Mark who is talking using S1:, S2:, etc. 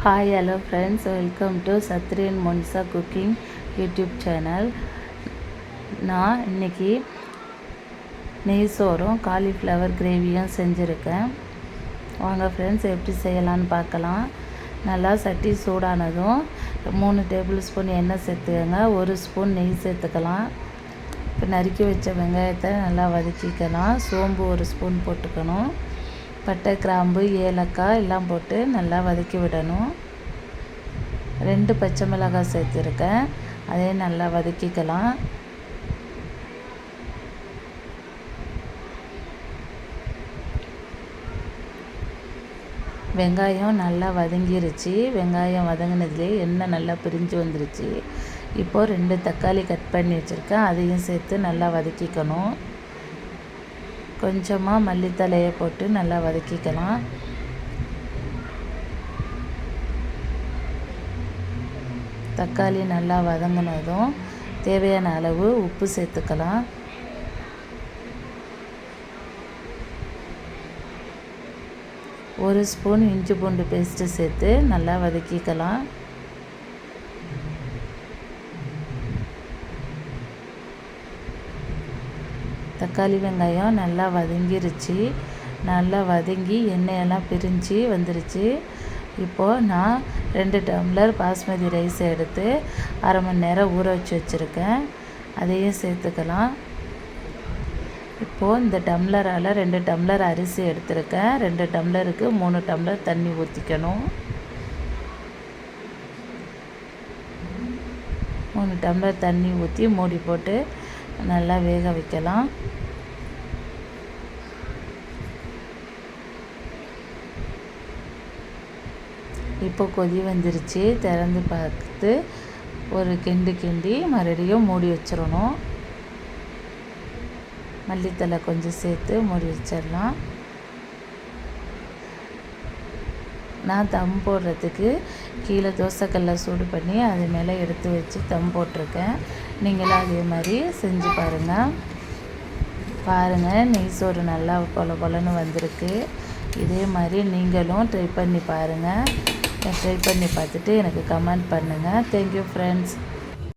S1: Hi hello friends, welcome to Sathriyan Monisha cooking YouTube channel. நான் இன்றைக்கி நெய் சோறும் காலிஃப்ளவர் கிரேவியும் செஞ்சுருக்கேன். வாங்க ஃப்ரெண்ட்ஸ், எப்படி செய்யலான்னு பார்க்கலாம். நல்லா சட்டி சூடானதும் 3 டேபிள் ஸ்பூன் எண்ணெய் சேர்த்துக்கோங்க. 1 ஸ்பூன் நெய் சேர்த்துக்கலாம். இப்போ நறுக்கி வச்ச வெங்காயத்தை நல்லா வதக்கிக்கலாம். சோம்பு 1 ஸ்பூன் போட்டுக்கணும். பட்டை, கிராம்பு, ஏலக்காய் எல்லாம் போட்டு நல்லா வதக்கி விடணும். 2 பச்சை மிளகாய் சேர்த்துருக்கேன். அதையும் நல்லா வதக்கிக்கலாம். வெங்காயம் நல்லா வதங்கிருச்சு. வெங்காயம் வதங்கினதுலேயே எண்ணெய் நல்லா பிரிஞ்சு வந்துருச்சு. இப்போது 2 தக்காளி கட் பண்ணி வச்சுருக்கேன். அதையும் சேர்த்து நல்லா வதக்கிக்கணும். கொஞ்சமாக மல்லித்தழையை போட்டு நல்லா வதக்கிக்கலாம். தக்காளி நல்லா வதங்கினதும் தேவையான அளவு உப்பு சேர்த்துக்கலாம். ஒரு ஸ்பூன் இஞ்சி பூண்டு பேஸ்ட்டு சேர்த்து நல்லா வதக்கிக்கலாம். தக்காளி வெங்காயம் நல்லா வதங்கிருச்சு. நல்லா வதங்கி எண்ணெயெல்லாம் பிரிஞ்சு வந்துருச்சு. இப்போது நான் 2 டம்ளர் பாஸ்மதி ரைஸ் எடுத்து அரை மணி நேரம் ஊற வச்சு வச்சுருக்கேன். அதையும் சேர்த்துக்கலாம். இப்போது இந்த டம்ளரால் 2 டம்ளர் அரிசி எடுத்திருக்கேன். 2 டம்ளருக்கு 3 டம்ளர் தண்ணி ஊற்றிக்கணும். 3 டம்ளர் தண்ணி ஊற்றி மூடி போட்டு நல்லா வேக வைக்கலாம். இப்போ கொதி வந்துருச்சு. திறந்து பார்த்து ஒரு கிண்டி மறுபடியும் மூடி வச்சிடணும். மல்லித்தலை கொஞ்சம் சேர்த்து மூடி வச்சிடலாம். நான் தம் போடுறதுக்கு கீழே தோசைக்கல்லை சூடு பண்ணி அது மேலே எடுத்து வச்சு தம் போட்டிருக்கேன். நீங்களும் அதே மாதிரி செஞ்சு பாருங்கள். நெய் சோறு நல்லா பொலன்னு வந்திருக்கு. இதே மாதிரி நீங்களும் ட்ரை பண்ணி பாருங்கள். ட்ரை பண்ணி பார்த்துட்டு எனக்கு கமெண்ட் பண்ணுங்கள். Thank you friends.